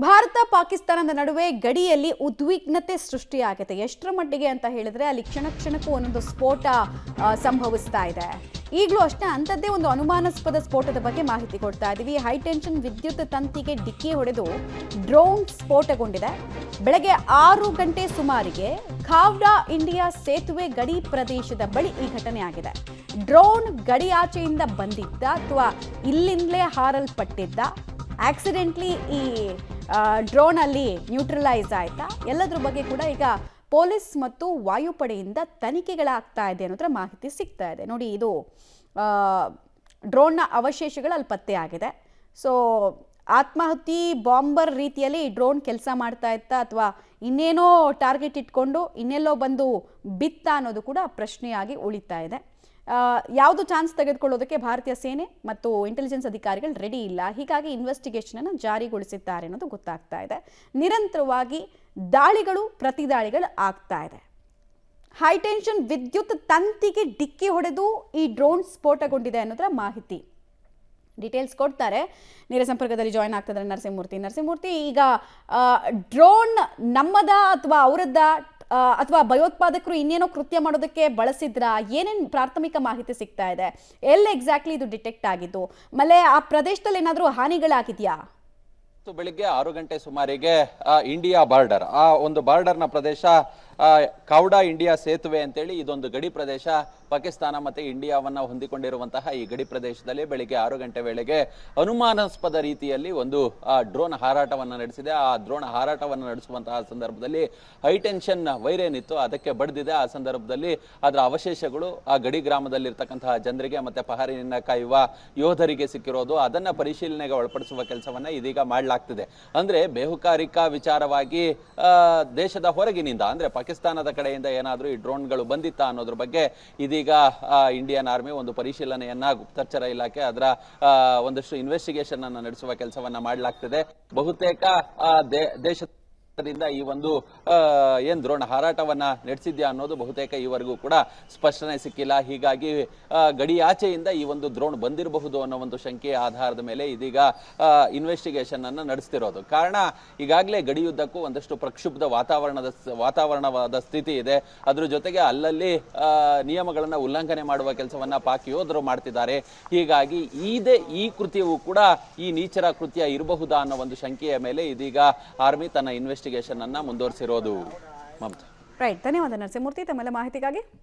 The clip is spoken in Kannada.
ಭಾರತ ಪಾಕಿಸ್ತಾನದ ನಡುವೆ ಗಡಿಯಲ್ಲಿ ಉದ್ವಿಗ್ನತೆ ಸೃಷ್ಟಿಯಾಗಿದೆ. ಎಷ್ಟರ ಮಟ್ಟಿಗೆ ಅಂತ ಹೇಳಿದ್ರೆ ಅಲ್ಲಿ ಕ್ಷಣ ಕ್ಷಣಕ್ಕೂ ಒಂದೊಂದು ಸ್ಫೋಟ ಸಂಭವಿಸ್ತಾ ಇದೆ. ಈಗಲೂ ಅಷ್ಟೇ ಅಂಥದ್ದೇ ಒಂದು ಅನುಮಾನಾಸ್ಪದ ಸ್ಫೋಟದ ಬಗ್ಗೆ ಮಾಹಿತಿ ಕೊಡ್ತಾ ಇದ್ದೀವಿ. ಹೈ ಟೆನ್ಷನ್ ವಿದ್ಯುತ್ ತಂತಿಗೆ ಡಿಕ್ಕಿ ಹೊಡೆದು ಡ್ರೋನ್ ಸ್ಫೋಟಗೊಂಡಿದೆ. ಬೆಳಗ್ಗೆ 6 ಗಂಟೆ ಸುಮಾರಿಗೆ ಖಾವ್ಡಾ ಇಂಡಿಯಾ ಸೇತುವೆ ಗಡಿ ಪ್ರದೇಶದ ಬಳಿ ಈ ಘಟನೆ ಆಗಿದೆ. ಡ್ರೋನ್ ಗಡಿಯಾಚೆಯಿಂದ ಬಂದಿದ್ದ ಅಥವಾ ಇಲ್ಲಿಂದಲೇ ಹಾರಲ್ಪಟ್ಟಿದ್ದ, ಆಕ್ಸಿಡೆಂಟ್ಲಿ ಈ ಡ್ರೋನ್ ಅಲ್ಲಿ ನ್ಯೂಟ್ರಲೈಸ್ ಆಯ್ತಾ, ಎಲ್ಲದರ ಬಗ್ಗೆ ಕೂಡ ಈಗ ಪೊಲೀಸ್ ಮತ್ತು ವಾಯುಪಡೆಯಿಂದ ತನಿಖೆಗಳಾಗ್ತಾ ಇದೆ ಅನ್ನೋದ್ರ ಮಾಹಿತಿ ಸಿಗ್ತಾ ಇದೆ. ನೋಡಿ, ಇದು ಡ್ರೋನ್ನ ಅವಶೇಷಗಳು ಅಲ್ಲಿ ಪತ್ತೆ ಆಗಿದೆ. ಸೊ ಆತ್ಮಾಹುತಿ ಬಾಂಬರ್ ರೀತಿಯಲ್ಲಿ ಡ್ರೋನ್ ಕೆಲಸ ಮಾಡ್ತಾ ಇತ್ತಾ ಅಥವಾ ಇನ್ನೇನೋ ಟಾರ್ಗೆಟ್ ಇಟ್ಕೊಂಡು ಇನ್ನೆಲ್ಲೋ ಬಂದು ಬಿತ್ತ ಅನ್ನೋದು ಕೂಡ ಪ್ರಶ್ನೆಯಾಗಿ ಉಳಿತಾ ಇದೆ. ಯಾವುದು ಚಾನ್ಸ್ ತೆಗೆದುಕೊಳ್ಳೋದಕ್ಕೆ ಭಾರತೀಯ ಸೇನೆ ಮತ್ತು ಇಂಟೆಲಿಜೆನ್ಸ್ ಅಧಿಕಾರಿಗಳು ರೆಡಿ ಇಲ್ಲ. ಹೀಗಾಗಿ ಇನ್ವೆಸ್ಟಿಗೇಷನ್ ಅನ್ನು ಜಾರಿಗೊಳಿಸಿದ್ದಾರೆ ಅನ್ನೋದು ಗೊತ್ತಾಗ್ತಾ ಇದೆ. ನಿರಂತರವಾಗಿ ದಾಳಿಗಳು, ಪ್ರತಿ ದಾಳಿಗಳು ಆಗ್ತಾ ಇದೆ. ಹೈಟೆನ್ಷನ್ ವಿದ್ಯುತ್ ತಂತಿಗೆ ಡಿಕ್ಕಿ ಹೊಡೆದು ಈ ಡ್ರೋನ್ ಸ್ಫೋಟಗೊಂಡಿದೆ ಅನ್ನೋದರ ಮಾಹಿತಿ. ಡೀಟೇಲ್ಸ್ ಕೊಡ್ತಾರೆ. ನೇರ ಸಂಪರ್ಕದಲ್ಲಿ ಜಾಯ್ನ್ ಆಗ್ತಿದ್ದಾರೆ ನರಸಿಂಹಮೂರ್ತಿ. ಈಗ ಡ್ರೋನ್ ನಮ್ಮದ ಅಥವಾ ಅವರದ್ದ ಅಥವಾ ಭಯೋತ್ಪಾದಕರು ಇನ್ನೇನೋ ಕೃತ್ಯ ಮಾಡೋದಕ್ಕೆ ಬಳಸಿದ್ರ? ಏನೇನು ಪ್ರಾಥಮಿಕ ಮಾಹಿತಿ ಸಿಗ್ತಾ ಇದೆ? ಎಲ್ಲಿ ಎಕ್ಸಾಕ್ಟ್ಲಿ ಇದು ಡಿಟೆಕ್ಟ್ ಆಗಿದ್ದು? ಆಮೇಲೆ ಆ ಪ್ರದೇಶದಲ್ಲಿ ಏನಾದರೂ ಹಾನಿಗಳಾಗಿದೆಯಾ? ಬೆಳಿಗ್ಗೆ 6 ಗಂಟೆ ಸುಮಾರಿಗೆ ಇಂಡಿಯಾ ಬಾರ್ಡರ್, ಆ ಒಂದು ಬಾರ್ಡರ್ನ ಪ್ರದೇಶ ಖಾವ್ಡಾ ಇಂಡಿಯಾ ಸೇತುವೆ ಅಂತೇಳಿ ಇದೊಂದು ಗಡಿ ಪ್ರದೇಶ. ಪಾಕಿಸ್ತಾನ ಮತ್ತೆ ಇಂಡಿಯಾವನ್ನ ಹೊಂದಿಕೊಂಡಿರುವಂತಹ ಈ ಗಡಿ ಪ್ರದೇಶದಲ್ಲಿ ಬೆಳಿಗ್ಗೆ 6 ಗಂಟೆ ವೇಳೆಗೆ ಅನುಮಾನಾಸ್ಪದ ರೀತಿಯಲ್ಲಿ ಒಂದು ಡ್ರೋನ್ ಹಾರಾಟವನ್ನು ನಡೆಸಿದೆ. ಆ ಡ್ರೋನ್ ಹಾರಾಟವನ್ನು ನಡೆಸುವಂತಹ ಸಂದರ್ಭದಲ್ಲಿ ಹೈಟೆನ್ಷನ್ ವೈರ್ ಏನಿತ್ತು ಅದಕ್ಕೆ ಬಡಿದಿದೆ. ಆ ಸಂದರ್ಭದಲ್ಲಿ ಅದರ ಅವಶೇಷಗಳು ಆ ಗಡಿ ಗ್ರಾಮದಲ್ಲಿರ್ತಕ್ಕಂತಹ ಜನರಿಗೆ ಮತ್ತೆ ಪಹರೆಯನ್ನ ಕಾಯುವ ಯೋಧರಿಗೆ ಸಿಕ್ಕಿರೋದು. ಅದನ್ನ ಪರಿಶೀಲನೆಗೆ ಒಳಪಡಿಸುವ ಕೆಲಸವನ್ನ ಇದೀಗ ಮಾಡಲಾಗ್ತಿದೆ. ಅಂದ್ರೆ ಬೇಹುಗಾರಿಕಾ ವಿಚಾರವಾಗಿ ದೇಶದ ಹೊರಗಿನಿಂದ ಅಂದ್ರೆ ಪಾಕಿಸ್ತಾನದ ಕಡೆಯಿಂದ ಏನಾದರೂ ಈ ಡ್ರೋನ್ಗಳು ಬಂದಿತ್ತಾ ಅನ್ನೋದ್ರ ಬಗ್ಗೆ ಇದೀಗ ಇಂಡಿಯನ್ ಆರ್ಮಿ ಒಂದು ಪರಿಶೀಲನೆಯನ್ನ, ಗುಪ್ತಚರ ಇಲಾಖೆ ಅದರ ಒಂದಷ್ಟು ಇನ್ವೆಸ್ಟಿಗೇಷನ್ ಅನ್ನು ನಡೆಸುವ ಕೆಲಸವನ್ನ ಮಾಡಲಾಗ್ತಿದೆ. ಬಹುತೇಕ ದೇಶದಿಂದ ಈ ಒಂದು ಏನ್ ಡ್ರೋನ್ ಹಾರಾಟವನ್ನ ನಡೆಸಿದ್ಯಾ ಅನ್ನೋದು ಬಹುತೇಕ ಈವರೆಗೂ ಕೂಡ ಸ್ಪಷ್ಟನೆ ಸಿಕ್ಕಿಲ್ಲ. ಹೀಗಾಗಿ ಗಡಿಯಾಚೆಯಿಂದ ಈ ಒಂದು ಡ್ರೋನ್ ಬಂದಿರಬಹುದು ಅನ್ನೋ ಒಂದು ಶಂಕೆಯ ಆಧಾರದ ಮೇಲೆ ಇದೀಗ ಇನ್ವೆಸ್ಟಿಗೇಷನ್ ಅನ್ನ ನಡೆಸ್ತಿರೋದು. ಕಾರಣ ಈಗಾಗಲೇ ಗಡಿಯುದ್ದಕ್ಕೂ ಒಂದಷ್ಟು ಪ್ರಕ್ಷುಬ್ಧ ವಾತಾವರಣವಾದ ಸ್ಥಿತಿ ಇದೆ. ಅದ್ರ ಜೊತೆಗೆ ಅಲ್ಲಲ್ಲಿ ನಿಯಮಗಳನ್ನ ಉಲ್ಲಂಘನೆ ಮಾಡುವ ಕೆಲಸವನ್ನ ಪಾಕ್ ಯೋಧರು ಮಾಡ್ತಿದ್ದಾರೆ. ಹೀಗಾಗಿ ಈ ಕೃತ್ಯವೂ ಕೂಡ ಈ ನೀಚರ ಕೃತ್ಯ ಇರಬಹುದಾ ಅನ್ನೋ ಒಂದು ಶಂಕೆಯ ಮೇಲೆ ಇದೀಗ ಆರ್ಮಿ ತನ್ನ ಇನ್ವೆಸ್ಟಿಗೇಷನ್ ಅನ್ನ ಮುಂದುವರಿಸಿರೋದು. ಮಮತಾ, ರೈಟ್. ಧನ್ಯವಾದ ನರಸಿಂಹಮೂರ್ತಿ ತಮ್ಮೆಲ್ಲ ಮಾಹಿತಿಗಾಗಿ.